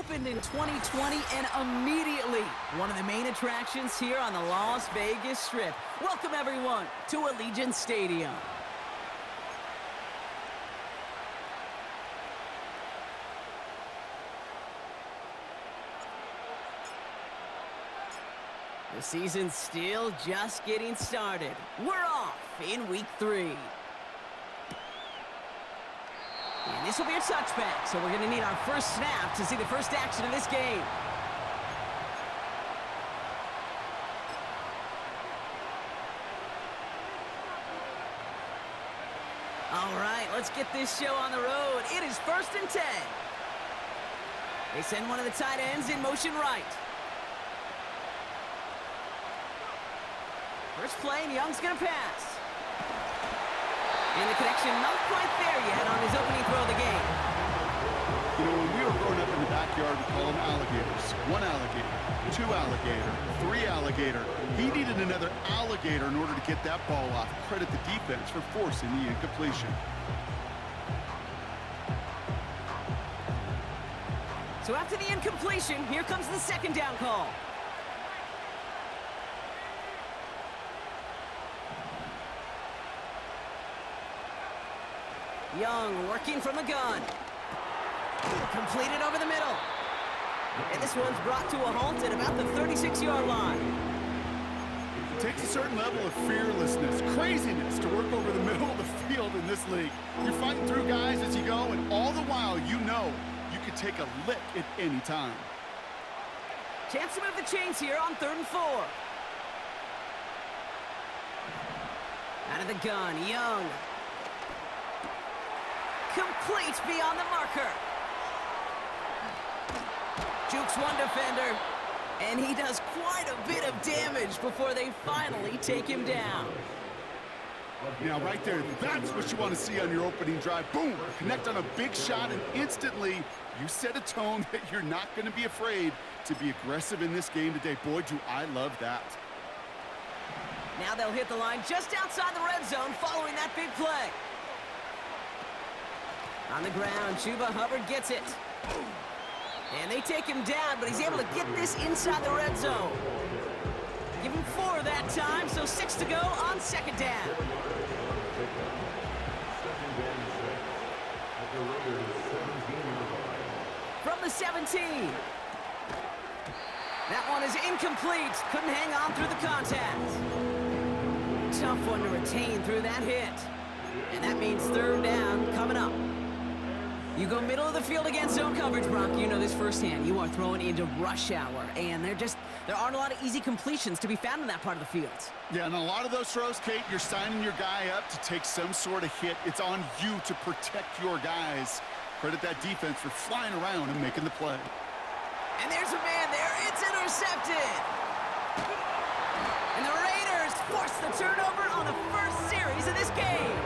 opened in 2020 and immediately one of the main attractions here on the Las Vegas Strip. Welcome everyone to Allegiant Stadium. The season's still just getting started. We're off in week 3. And this will be a touchback, so we're going to need our first snap to see the first action of this game. All right, let's get this show on the road. It is 1st and 10. They send one of the tight ends in motion right. First play, and Young's going to pass. And the connection not quite there yet on his opening throw of the game. You know, when we were growing up in the backyard, we call them alligators. 1 alligator, 2 alligator, 3 alligator. He needed another alligator in order to get that ball off. Credit the defense for forcing the incompletion. So after the incompletion, here comes the 2nd down call. Young working from the gun. Completed over the middle. And this one's brought to a halt at about the 36-yard line. It takes a certain level of fearlessness, craziness to work over the middle of the field in this league. You're fighting through guys as you go, and all the while you know you could take a lick at any time. Chance to move the chains here on 3rd and 4. Out of the gun, Young. Complete beyond the marker. Jukes one defender, and he does quite a bit of damage before they finally take him down. Now, right there, that's what you want to see on your opening drive. Boom! Connect on a big shot, and instantly you set a tone that you're not going to be afraid to be aggressive in this game today. Boy, do I love that. Now they'll hit the line just outside the red zone following that big play. On the ground, Chuba Hubbard gets it. And they take him down, but he's able to get this inside the red zone. Give him 4 that time, so 6 to go on 2nd down. From the 17. That one is incomplete. Couldn't hang on through the contact. Tough one to retain through that hit. And that means 3rd down coming up. You go middle of the field against zone coverage, Brock. You know this firsthand. You are throwing into rush hour, and there aren't a lot of easy completions to be found in that part of the field. Yeah, and a lot of those throws, Kate, you're signing your guy up to take some sort of hit. It's on you to protect your guys. Credit that defense for flying around and making the play. And there's a man there. It's intercepted. And the Raiders force the turnover on the first series of this game.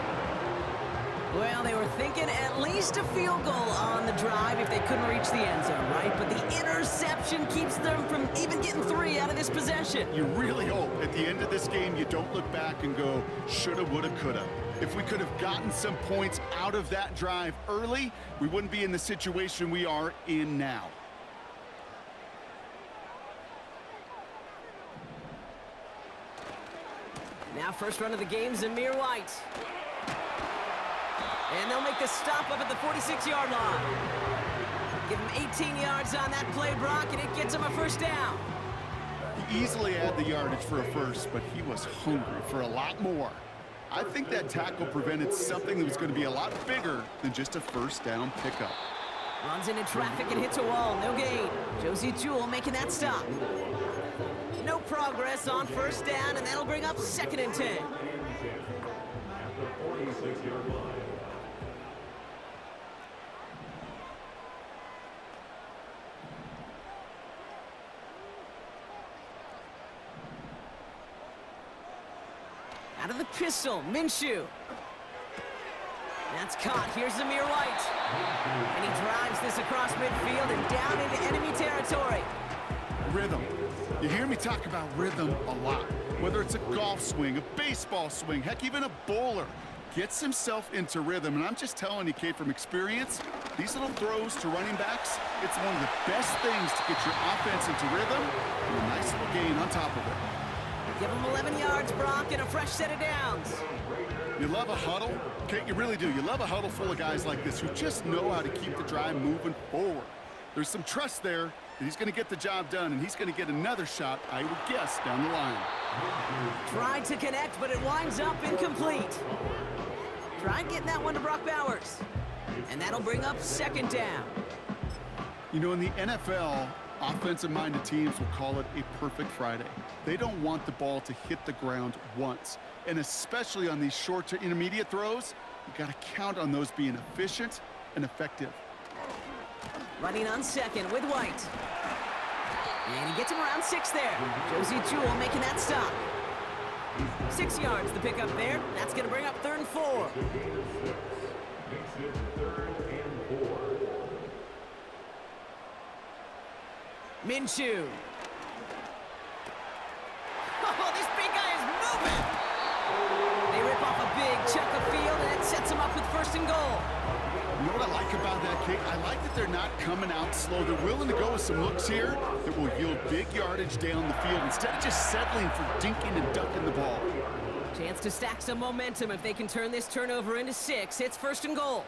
Well, they were thinking at least a field goal on the drive if they couldn't reach the end zone, right? But the interception keeps them from even getting 3 out of this possession. You really hope at the end of this game you don't look back and go, shoulda, woulda, coulda. If we could have gotten some points out of that drive early, we wouldn't be in the situation we are in now. Now first run of the game, Zamir White. And they'll make the stop up at the 46-yard line. Give him 18 yards on that play, Brock, and it gets him a 1st down. He easily had the yardage for a first, but he was hungry for a lot more. I think that tackle prevented something that was going to be a lot bigger than just a 1st down pickup. Runs into traffic and hits a wall, no gain. Josie Jewell making that stop. No progress on 1st down, and that'll bring up 2nd and 10. Out of the pistol, Minshew. That's caught. Here's Zamir White. And he drives this across midfield and down into enemy territory. Rhythm. You hear me talk about rhythm a lot. Whether it's a golf swing, a baseball swing, heck, even a bowler gets himself into rhythm. And I'm just telling you, Kate, from experience, These little throws to running backs, it's one of the best things to get your offense into rhythm and a nice little gain on top of it. Give him 11 yards, Brock, and a fresh set of downs. You love a huddle? Okay, you really do. You love a huddle full of guys like this who just know how to keep the drive moving forward. There's some trust there that he's going to get the job done, and he's going to get another shot, I would guess, down the line. Tried to connect, but it winds up incomplete. Tried getting that one to Brock Bowers. And that'll bring up second down. You know, in the NFL, offensive-minded teams will call it a perfect Friday. They don't want the ball to hit the ground once. And especially on these short to intermediate throws, you got to count on those being efficient and effective. Running on second with White. And he gets him around 6 there. Josie Jewell making that stop. 6 yards the pickup there. That's going to bring up 3rd and 4. Minshew. Oh, this big guy is moving. They rip off a big chunk of field, and it sets him up with 1st and goal. You know what I like about that kick? I like that they're not coming out slow. They're willing to go with some looks here that will yield big yardage down the field instead of just settling for dinking and ducking the ball. Chance to stack some momentum if they can turn this turnover into 6. It's 1st and goal.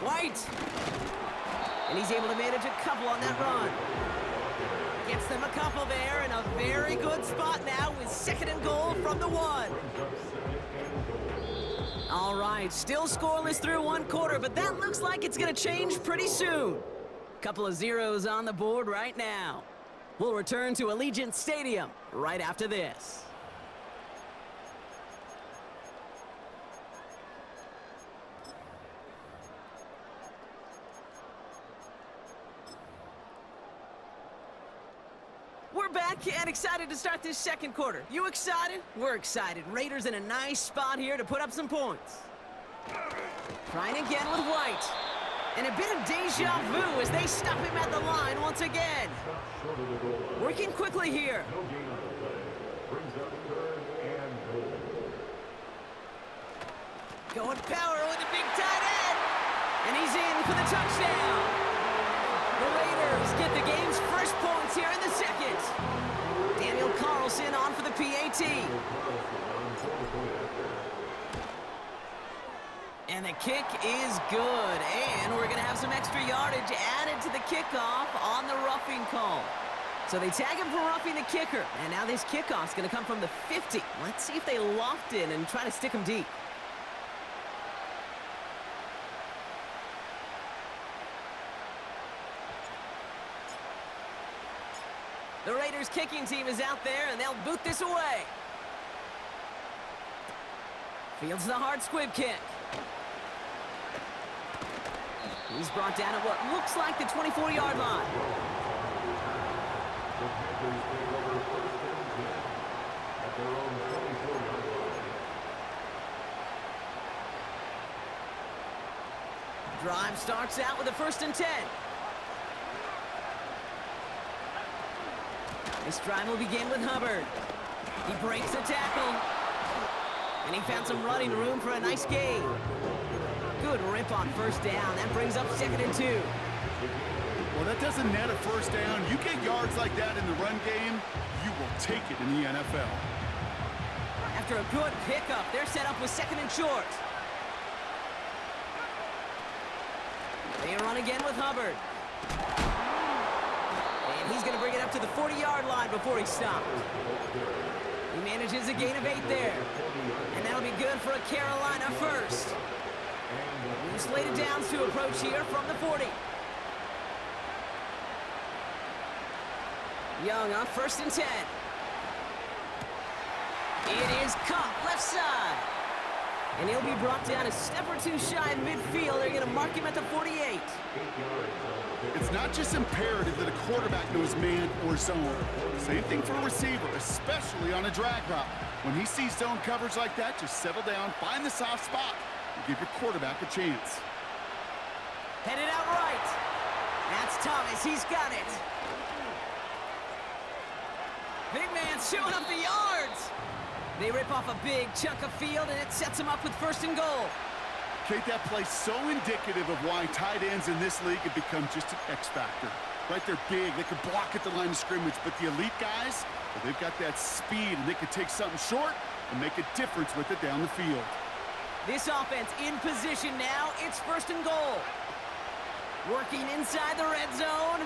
White. And he's able to manage a couple on that run. Gets them a couple there, and a very good spot now with 2nd and goal from the 1. All right, still scoreless through 1 quarter, but that looks like it's going to change pretty soon. Couple of zeros on the board right now. We'll return to Allegiant Stadium right after this. We're back and excited to start this 2nd quarter. You excited? We're excited. Raiders in a nice spot here to put up some points. Trying again with White. And a bit of deja vu as they stop him at the line once again. Working quickly here. Going power with a big tight end. And he's in for the touchdown. The Raiders get the game's first points here in the 2nd. Daniel Carlson on for the PAT. And the kick is good. And we're going to have some extra yardage added to the kickoff on the roughing call. So they tag him for roughing the kicker. And now this kickoff's going to come from the 50. Let's see if they loft in and try to stick him deep. The Raiders kicking team is out there, and they'll boot this away. Fields the hard squib kick. He's brought down at what looks like the 24-yard line. Drive starts out with a 1st and 10. This drive will begin with Hubbard. He breaks a tackle. And he found some running room for a nice gain. Good rip on 1st down. That brings up 2nd and 2. Well, that doesn't net a 1st down. You get yards like that in the run game, you will take it in the NFL. After a good pickup, they're set up with 2nd and short. They run again with Hubbard. And he's going to bring it up to the 40-yard line before he stopped. He manages a gain of 8 there. And that'll be good for a Carolina 1st. New slated downs to approach here from the 40. Young on 1st and 10. It is caught left side. And he'll be brought down a step or 2 shy in midfield. They're going to mark him at the 48. It's not just imperative that a quarterback knows man or zone. Same thing for a receiver, especially on a drag route. When he sees zone coverage like that, just settle down, find the soft spot, and give your quarterback a chance. Headed out right. That's Thomas. He's got it. Big man showing up the yards. They rip off a big chunk of field, and it sets them up with 1st and goal. Kate, that play so indicative of why tight ends in this league have become just an X factor. Right, they're big, they can block at the line of scrimmage, but the elite guys, well, they've got that speed, and they can take something short and make a difference with it down the field. This offense in position now. It's 1st and goal. Working inside the red zone.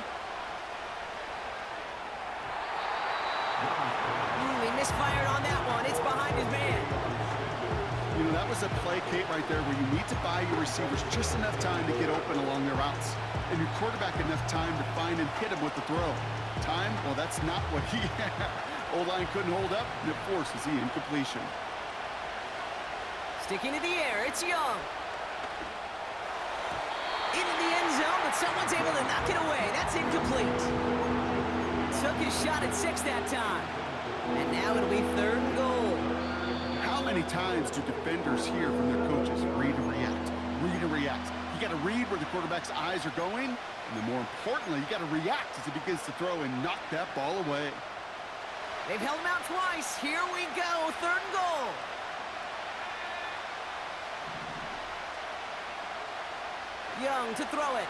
He misfired on that one. It's behind his man. You know, that was a play, Kate, right there where you need to buy your receivers just enough time to get open along their routes. And your quarterback enough time to find and hit him with the throw. Time, well, that's not what he had. O-line couldn't hold up, and it forces the incompletion. Sticking to the air, it's Young. Into the end zone, but someone's able to knock it away. That's incomplete. Took his shot at 6 that time. And now it'll be 3rd and goal. How many times do defenders hear from their coaches, read and react, read and react? You got to read where the quarterback's eyes are going, and then more importantly, you got to react as he begins to throw and knock that ball away. They've held him out twice. Here we go, 3rd and goal. Young to throw it.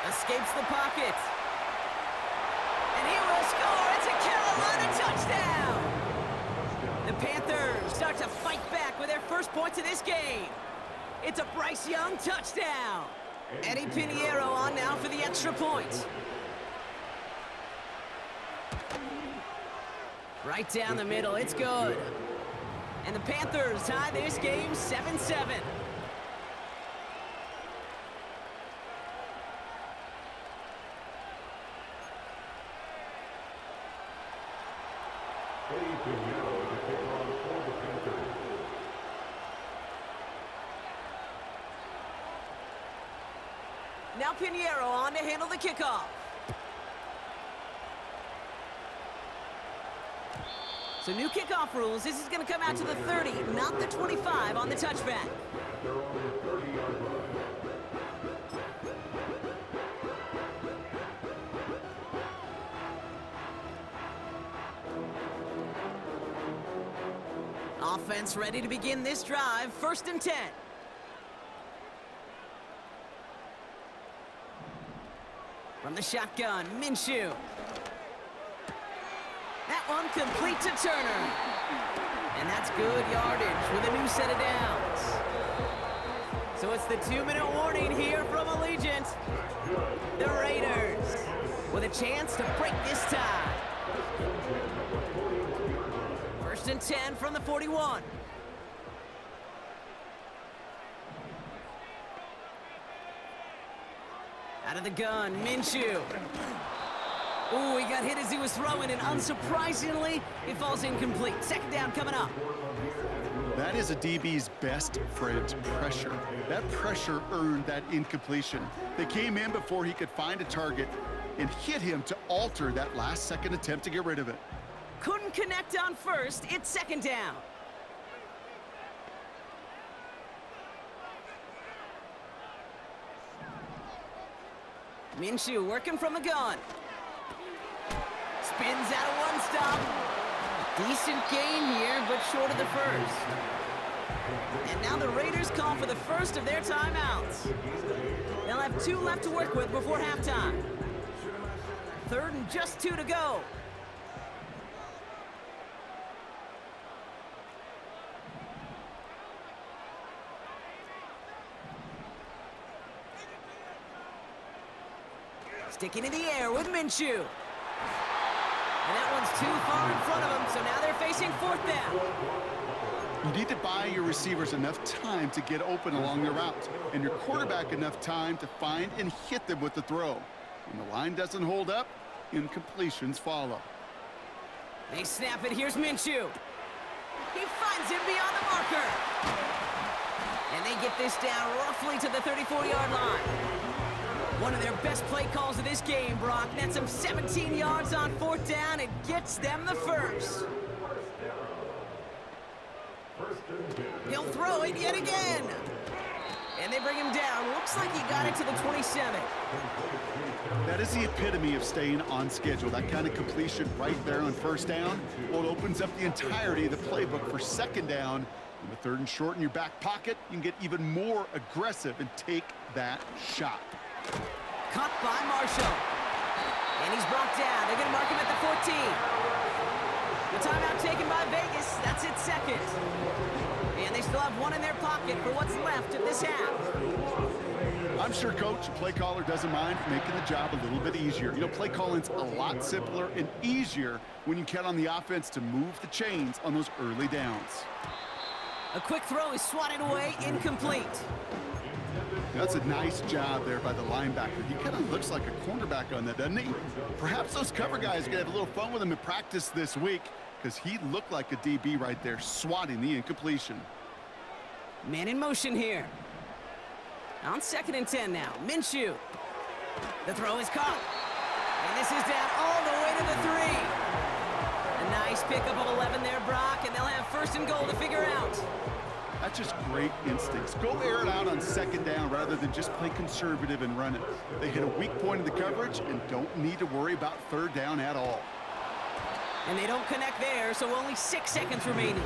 Escapes the pocket. And he will score. It's a Carolina touchdown. The Panthers start to fight back with their first points of this game. It's a Bryce Young touchdown. Eddie Pinheiro on now for the extra point. Right down the middle. It's good. And the Panthers tie this game 7-7. Now Pinheiro on to handle the kickoff. So new kickoff rules. This is going to come out to the 30, not the 25 on the touchback. Offense ready to begin this drive. 1st and 10. From the shotgun, Minshew. That one complete to Turner. And that's good yardage with a new set of downs. So it's the 2-minute warning here from Allegiant. The Raiders with a chance to break this tie. 1st and 10 from the 41. Out of the gun, Minshew. Ooh, he got hit as he was throwing, and unsurprisingly, it falls incomplete. 2nd down coming up. That is a DB's best friend, pressure. That pressure earned that incompletion. They came in before he could find a target and hit him to alter that last-second attempt to get rid of it. Couldn't connect on 1st. It's 2nd down. Minshew working from the gun. Spins out of one stop. Decent gain here, but short of the 1st. And now the Raiders call for the 1st of their timeouts. They'll have 2 left to work with before halftime. 3rd and just 2 to go. Sticking in the air with Minshew. And that one's too far in front of them, so now they're facing 4th down. You need to buy your receivers enough time to get open along their route, and your quarterback enough time to find and hit them with the throw. When the line doesn't hold up, incompletions follow. They snap it. Here's Minshew. He finds him beyond the marker. And they get this down roughly to the 34-yard line. One of their best play calls of this game, Brock. Nets them 17 yards on 4th down and gets them the 1st. He'll throw it yet again. And they bring him down. Looks like he got it to the 27. That is the epitome of staying on schedule. That kind of completion right there on first down. Well, it opens up the entirety of the playbook for second down. And with third and short in your back pocket, you can get even more aggressive and take that shot. Caught by Marshall. And he's brought down. They're going to mark him at the 14. The timeout taken by Vegas. That's its second. And they still have one in their pocket for what's left of this half. I'm sure Coach, the play caller, doesn't mind making the job a little bit easier. You know, play calling's a lot simpler and easier when you count on the offense to move the chains on those early downs. A quick throw is swatted away, incomplete. That's a nice job there by the linebacker. He kind of looks like a cornerback on that, doesn't he? Perhaps those cover guys are going to have a little fun with him in practice this week because he looked like a DB right there, swatting the incompletion. Man in motion here. On 2nd and 10 now. Minshew. The throw is caught. And this is down all the way to the 3. A nice pickup of 11 there, Brock, and they'll have 1st and goal to figure out. That's just great instincts. Go air it out on 2nd down rather than just play conservative and run it. They hit a weak point in the coverage and don't need to worry about 3rd down at all. And they don't connect there, so only 6 seconds remaining.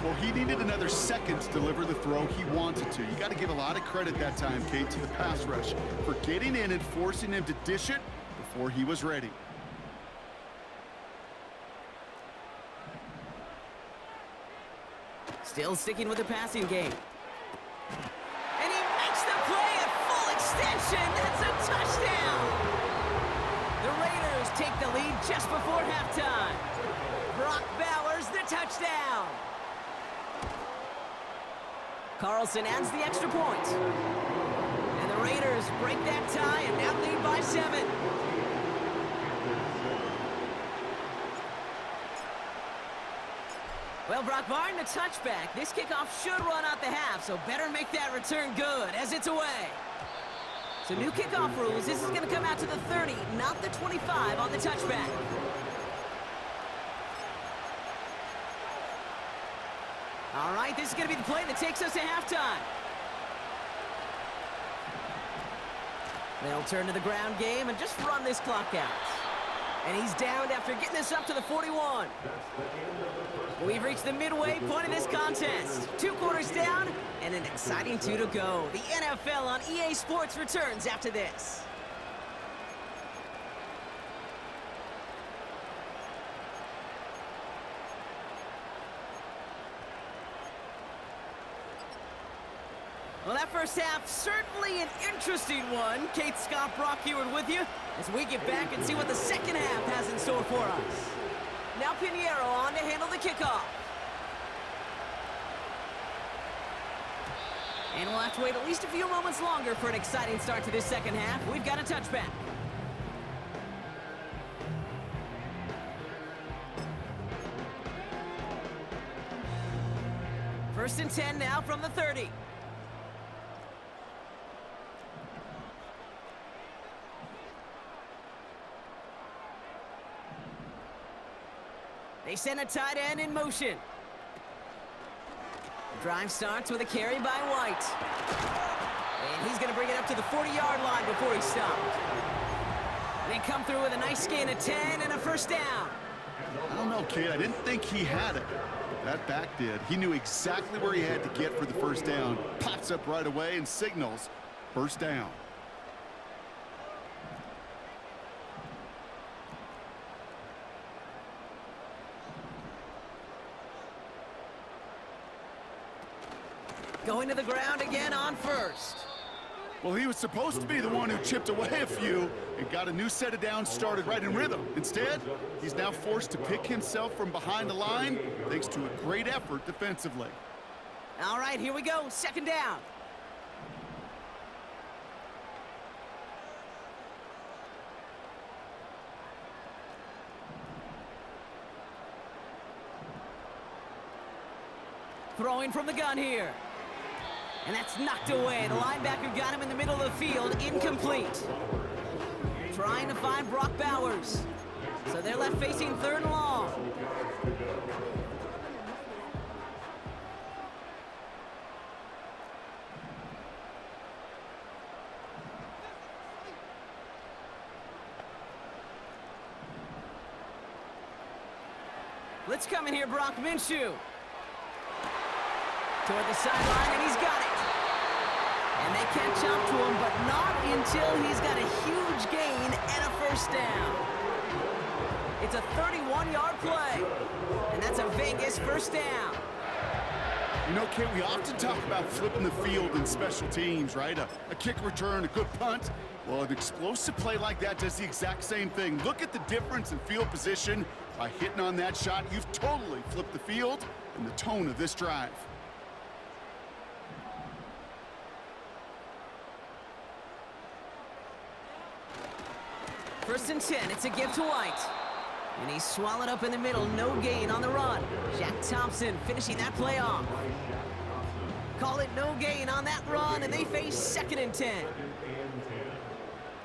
Well, he needed another second to deliver the throw he wanted to. You got to give a lot of credit that time, Kate, to the pass rush for getting in and forcing him to dish it before he was ready. Still sticking with the passing game. And he makes the play at full extension. That's a touchdown. The Raiders take the lead just before halftime. Brock Bowers, the touchdown. Carlson adds the extra point. And the Raiders break that tie and now lead by 7. Well, Brock, barring the touchback, this kickoff should run out the half, so better make that return good as it's away. So new kickoff rules. This is going to come out to the 30, not the 25 on the touchback. All right, this is going to be the play that takes us to halftime. They'll turn to the ground game and just run this clock out. And he's downed after getting this up to the 41. We've reached the midway point of this contest. 2 quarters down and an exciting 2 to go. The NFL on EA Sports returns after this. Well, that first half, certainly an interesting one. Kate, Scott, Brock here with you as we get back and see what the second half has in store for us. Now Pinheiro on to handle the kickoff. And we'll have to wait at least a few moments longer for an exciting start to this second half. We've got a touchback. First and 10 now from the 30. They send a tight end in motion. The drive starts with a carry by White. And he's going to bring it up to the 40-yard line before he's stopped. They come through with a nice gain of 10 and a first down. I don't know, Kate. I didn't think he had it. That back did. He knew exactly where he had to get for the first down. Pops up right away and signals first down. Going to the ground again on first. Well, he was supposed to be the one who chipped away a few and got a new set of downs started right in rhythm. Instead, he's now forced to pick himself from behind the line thanks to a great effort defensively. All right, here we go. Second down. Throwing from the gun here. And that's knocked away. The linebacker got him in the middle of the field. Incomplete. Trying to find Brock Bowers. So they're left facing 3rd and long. Blitz coming here, Brock Minshew. Toward the sideline, and he's got it. And they catch up to him, but not until he's got a huge gain and a first down. It's a 31-yard play, and that's a Vegas first down. You know, Kate, we often talk about flipping the field in special teams, right? A kick return, a good punt. Well, an explosive play like that does the exact same thing. Look at the difference in field position. By hitting on that shot, you've totally flipped the field and the tone of this drive. First and 10, it's a give to White. And he's swallowed up in the middle, no gain on the run. Jack Thompson finishing that play off. Call it no gain on that run, and they face 2nd and 10.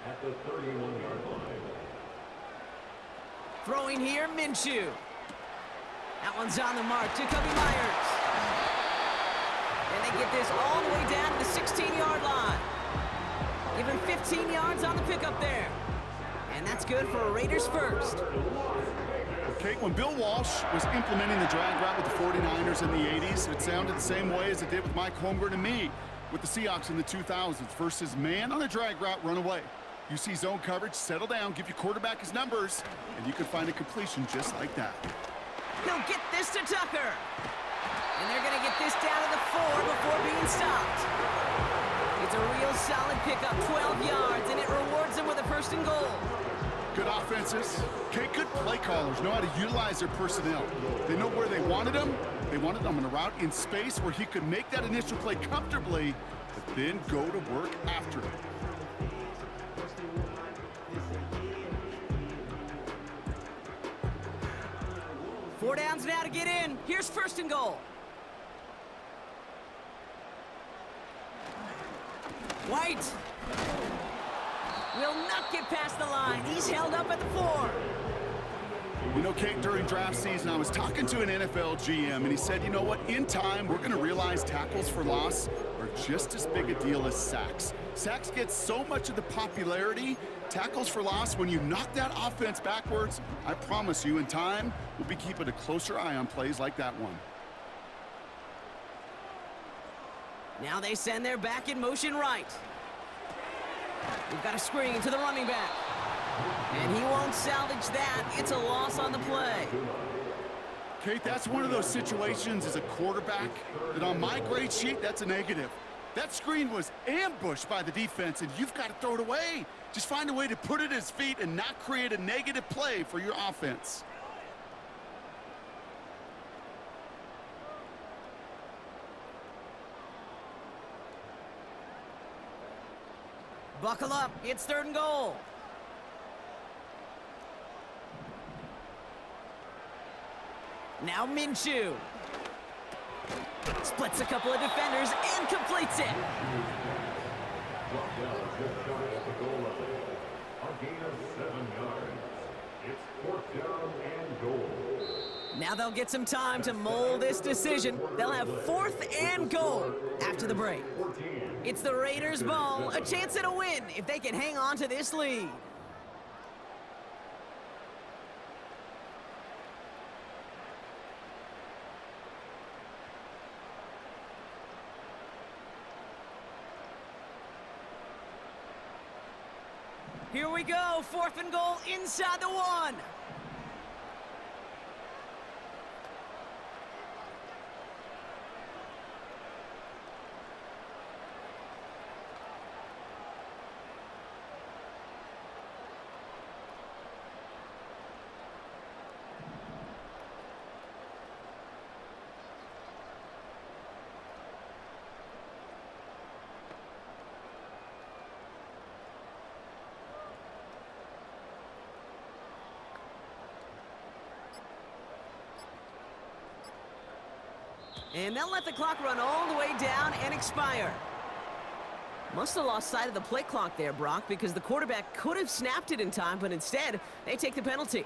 At the 31-yard line. Throwing here, Minshew. That one's on the mark, Jacoby Myers. And they get this all the way down to the 16-yard line. Give him 15 yards on the pickup there. And that's good for a Raiders first. Okay, when Bill Walsh was implementing the drag route with the 49ers in the 80s, it sounded the same way as it did with Mike Holmgren and me with the Seahawks in the 2000s versus man on a drag route, run away. You see zone coverage, settle down, give your quarterback his numbers, and you can find a completion just like that. He'll get this to Tucker. And they're going to get this down to the 4 before being stopped. It's a real solid pickup, 12 yards, and it rewards them with a first and goal. Good offenses. Okay, good play callers know how to utilize their personnel. They know where they wanted them. They wanted them on a route in space where he could make that initial play comfortably, but then go to work after it. Four downs now to get in. Here's first and goal. White will not get past the line. He's held up at the 4. You know, Kate, during draft season, I was talking to an NFL GM, and he said, you know what, in time, we're going to realize tackles for loss are just as big a deal as sacks. Sacks get so much of the popularity. Tackles for loss, when you knock that offense backwards, I promise you, in time, we'll be keeping a closer eye on plays like that one. Now they send their back in motion right. We've got a screen to the running back. And he won't salvage that. It's a loss on the play. Kate, that's one of those situations as a quarterback that on my grade sheet, that's a negative. That screen was ambushed by the defense, and you've got to throw it away. Just find a way to put it at his feet and not create a negative play for your offense. Buckle up. It's third and goal. Now Minshew. Splits a couple of defenders and completes it. Brought down just shy at the goal line. A gain of 7 yards. It's 4th down and goal. Now they'll get some time to mold this decision. They'll have 4th and goal after the break. It's the Raiders' ball, a chance at a win if they can hang on to this lead. Here we go, 4th and goal inside the 1. And they'll let the clock run all the way down and expire. Must have lost sight of the play clock there, Brock, because the quarterback could have snapped it in time, but instead, they take the penalty.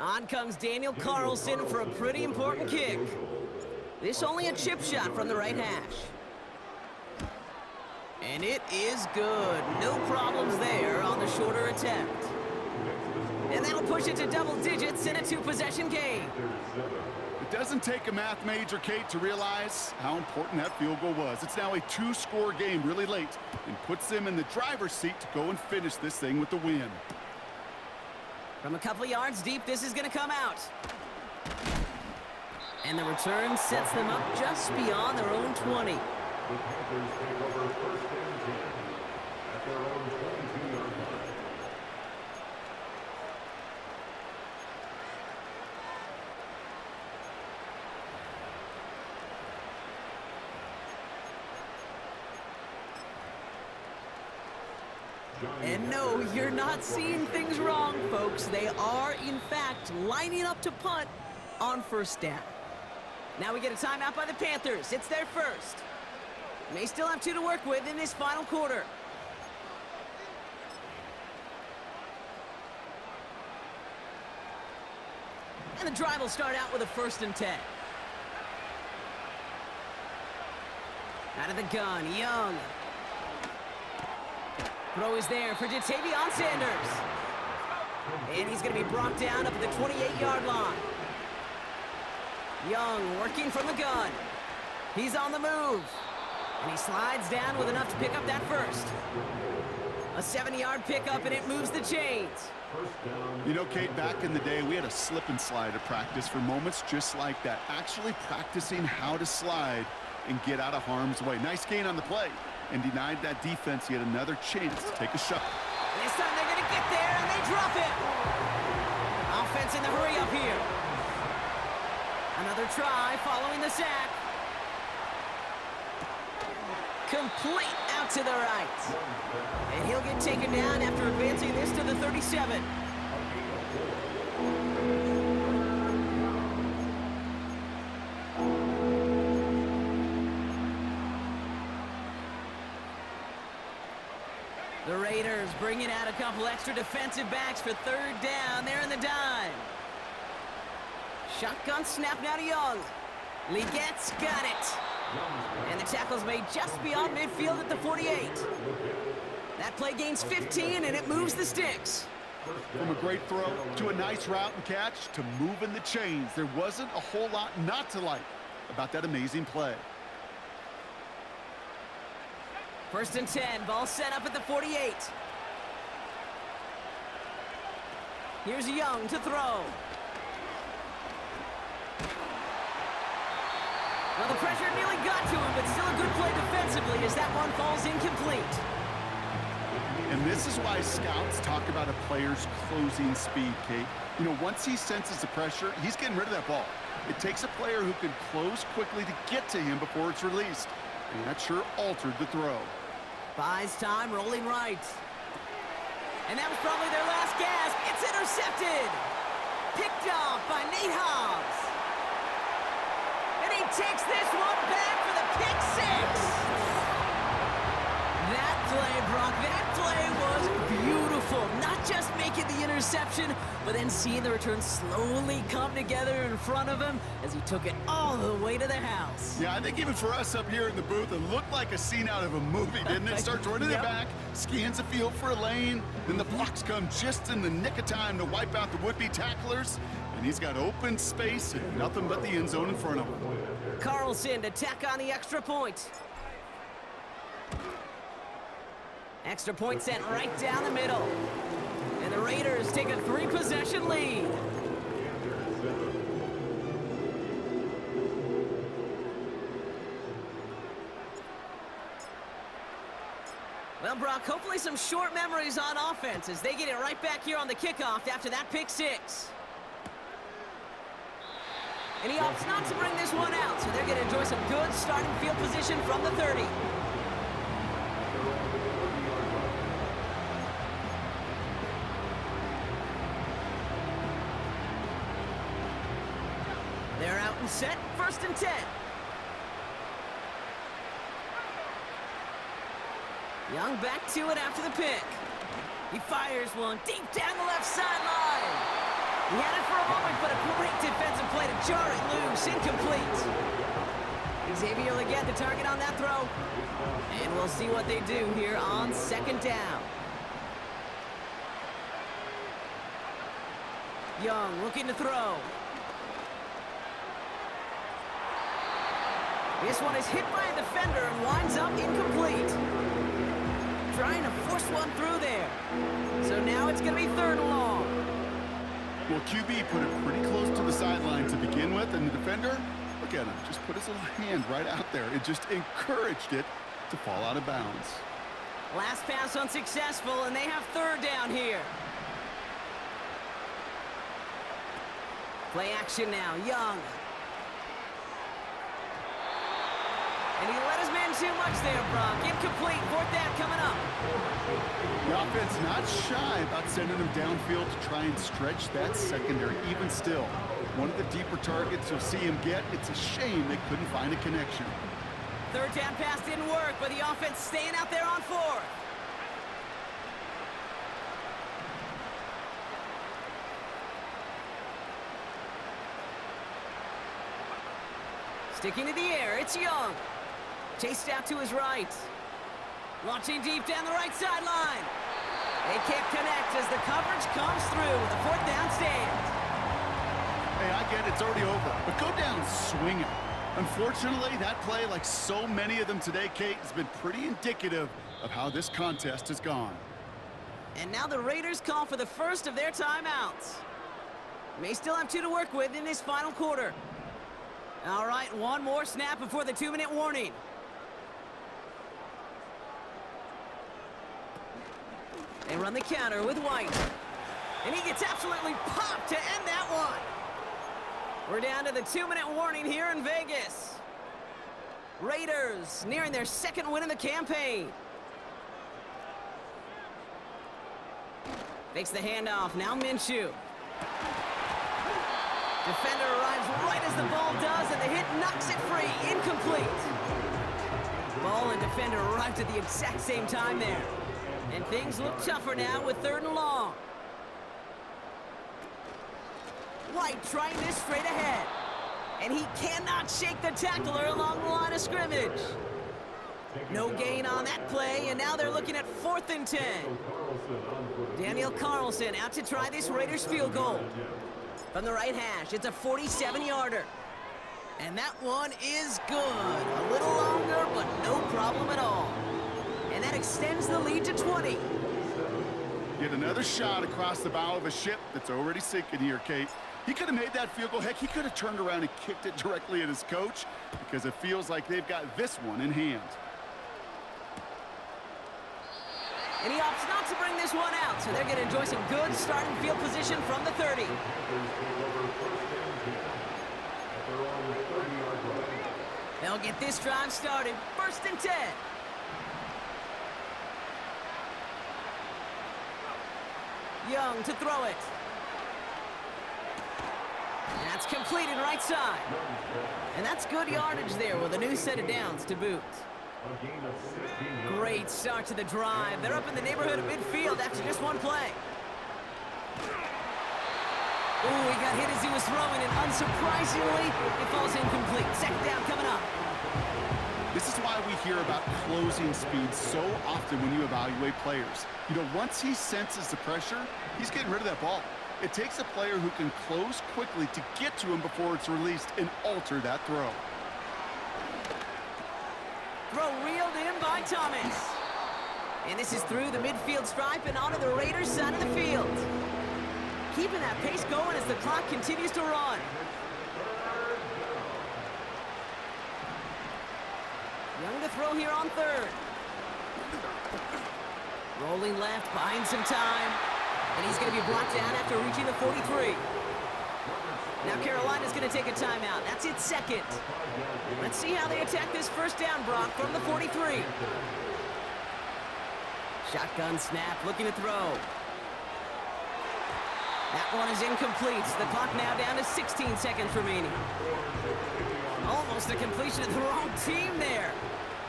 On comes Daniel Carlson for a pretty important kick. This only a chip shot from the right hash. And it is good. No problems there on the shorter attempt. And And that'll push it to double digits in a two-possession game. It doesn't take a math major, Kate, to realize how important that field goal was. It's now a two-score game really late and puts them in the driver's seat to go and finish this thing with the win. From a couple yards deep, this is going to come out. And the return sets them up just beyond their own 20. The Panthers take over first and 10 at their own 22-yard line. And no, you're not seeing things wrong, folks. They are, in fact, lining up to punt on first down. Now we get a timeout by the Panthers. It's their first. May still have two to work with in this final quarter. And the drive will start out with a 1st and 10. Out of the gun, Young. Throw is there for Jatavion Sanders. And he's going to be brought down up at the 28-yard line. Young working from the gun. He's on the move. And he slides down with enough to pick up that first. A 70-yard pickup, and it moves the chains. You know, Kate, back in the day, we had a slip and slide at practice for moments just like that. Actually practicing how to slide and get out of harm's way. Nice gain on the play. And denied that defense yet another chance to take a shot. This time they're going to get there, and they drop it. Offense in the hurry up here. Another try following the sack. Complete out to the right. And he'll get taken down after advancing this to the 37. The Raiders bringing out a couple extra defensive backs for 3rd down. They're in the dime. Shotgun snap now to Young. Legette's got it. And the tackle's made just beyond midfield at the 48. That play gains 15, and it moves the sticks. From a great throw to a nice route and catch to moving the chains. There wasn't a whole lot not to like about that amazing play. 1st and 10, ball set up at the 48. Here's Young to throw. Well, the pressure nearly got to him, but still a good play defensively as that one falls incomplete. And this is why scouts talk about a player's closing speed, Kate. You know, once he senses the pressure, he's getting rid of that ball. It takes a player who can close quickly to get to him before it's released. And that sure altered the throw. Buys time, rolling right. And that was probably their last gasp. It's intercepted. Picked off by Nate Hobbs. And he takes this one back for the pick six. That play, Brock, that play was beautiful. Not just making the interception, but then seeing the return slowly come together in front of him as he took it all the way to the house. Yeah, I think even for us up here in the booth, it looked like a scene out of a movie, didn't it? Starts running it back, scans the field for a lane, then the blocks come just in the nick of time to wipe out the would-be tacklers, and he's got open space and nothing but the end zone in front of him. Carlson to tack on the extra point. Extra point sent right down the middle. And the Raiders take a 3-possession lead. Well, Brock, hopefully some short memories on offense as they get it right back here on the kickoff after that pick six. And he opts not to bring this one out, so they're going to enjoy some good starting field position from the 30. They're out and set, 1st and 10. Young back to it after the pick. He fires one deep down the left sideline. He had it for a moment, but a great defensive play to jar it loose, incomplete. Xavier Legette the target on that throw. And we'll see what they do here on 2nd down. Young looking to throw. This one is hit by a defender and winds up incomplete. Trying to force one through there. So now it's going to be 3rd and long. Well, QB put it pretty close to the sideline to begin with, and the defender, look at him, just put his little hand right out there. It just encouraged it to fall out of bounds. Last pass unsuccessful, and they have 3rd down here. Play action now, Young. And he let his man too much there, Brock. Incomplete, 4th down coming up. The offense not shy about sending him downfield to try and stretch that secondary. Even still, one of the deeper targets you'll see him get. It's a shame they couldn't find a connection. 3rd down pass didn't work, but the offense staying out there on 4th. Sticking to the air, it's Young. Chased out to his right. Launching deep down the right sideline. They can't connect as the coverage comes through with a 4th down stand. Hey, I get it, it's already over, but go down swinging. Unfortunately, that play, like so many of them today, Kate, has been pretty indicative of how this contest has gone. And now the Raiders call for the first of their timeouts. May still have 2 to work with in this final quarter. All right, one more snap before the 2-minute warning. They run the counter with White. And he gets absolutely popped to end that one. We're down to the 2-minute warning here in Vegas. Raiders nearing their 2nd win in the campaign. Makes the handoff, now Minshew. Defender arrives right as the ball does, and the hit knocks it free, incomplete. Ball and defender arrived at the exact same time there. And things look tougher now with 3rd and long. White trying this straight ahead. And he cannot shake the tackler along the line of scrimmage. No gain on that play, and now they're looking at 4th and 10. Daniel Carlson out to try this Raiders field goal. From the right hash, it's a 47-yarder. And that one is good. A little longer, but no problem at all. And that extends the lead to 20. Get another shot across the bow of a ship that's already sinking here, Kate. He could have made that field goal. Heck, he could have turned around and kicked it directly at his coach because it feels like they've got this one in hand. And he opts not to bring this one out, so they're going to enjoy some good starting field position from the 30. They'll get this drive started. 1st and 10. Young to throw it. And that's completed right side. And that's good yardage there with a new set of downs to boot. Great start to the drive. They're up in the neighborhood of midfield after just one play. Ooh, he got hit as he was throwing, and unsurprisingly, it falls incomplete. 2nd down coming up. This is why we hear about closing speed so often when you evaluate players. You know, once he senses the pressure, he's getting rid of that ball. It takes a player who can close quickly to get to him before it's released and alter that throw. Throw reeled in by Thomas. And this is through the midfield stripe and onto the Raiders' side of the field. Keeping that pace going as the clock continues to run. Young to throw here on 3rd. Rolling left, buying some time. And he's going to be blocked down after reaching the 43. Now Carolina's going to take a timeout. That's its 2nd. Let's see how they attack this 1st down, Brock, from the 43. Shotgun snap, looking to throw. That one is incomplete. The clock now down to 16 seconds remaining. Almost a completion of the wrong team there.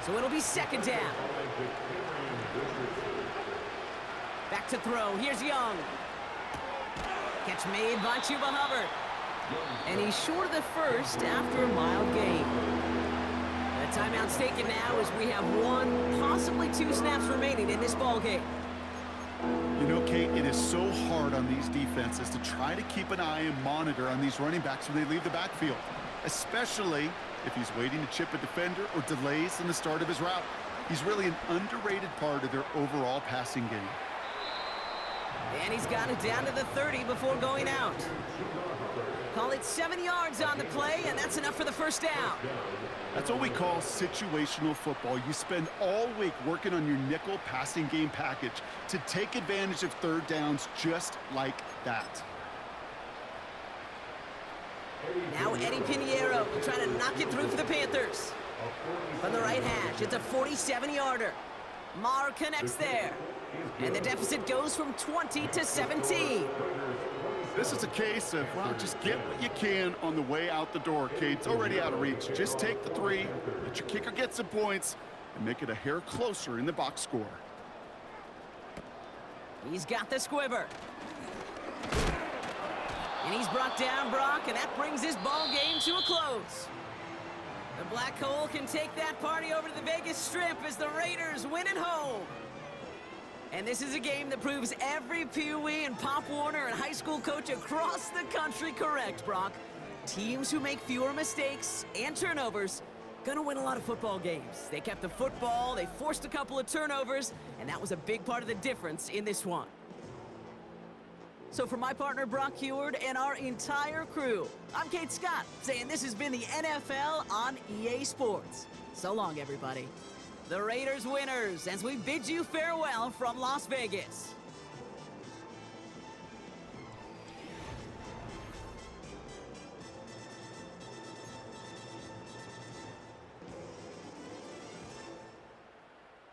So it'll be 2nd down. Back to throw. Here's Young. Catch made by Chuba Hubbard. And he's short of the 1st after a mild gain. The timeout's taken now as we have 1, possibly 2 snaps remaining in this ball game. You know, Kate, it is so hard on these defenses to try to keep an eye and monitor on these running backs when they leave the backfield, especially if he's waiting to chip a defender or delays in the start of his route. He's really an underrated part of their overall passing game. And he's got it down to the 30 before going out. Call it 7 yards on the play, and that's enough for the first down. That's what we call situational football. You spend all week working on your nickel passing game package to take advantage of third downs just like that. Now Eddie Pinheiro will try to knock it through for the Panthers. From the right hash, it's a 47-yarder. Marr connects there. And the deficit goes from 20 to 17. This is a case of, well, just get what you can on the way out the door, Kate. It's already out of reach. Just take the 3, let your kicker get some points, and make it a hair closer in the box score. He's got the squibber. And he's brought down, Brock, and that brings his ball game to a close. The Black Hole can take that party over to the Vegas Strip as the Raiders win at home. And this is a game that proves every Pee Wee and Pop Warner and high school coach across the country correct, Brock. Teams who make fewer mistakes and turnovers gonna win a lot of football games. They kept the football, they forced a couple of turnovers, and that was a big part of the difference in this one. So for my partner Brock Heward and our entire crew, I'm Kate Scott, saying this has been the NFL on EA Sports. So long, everybody. The Raiders winners as we bid you farewell from Las Vegas.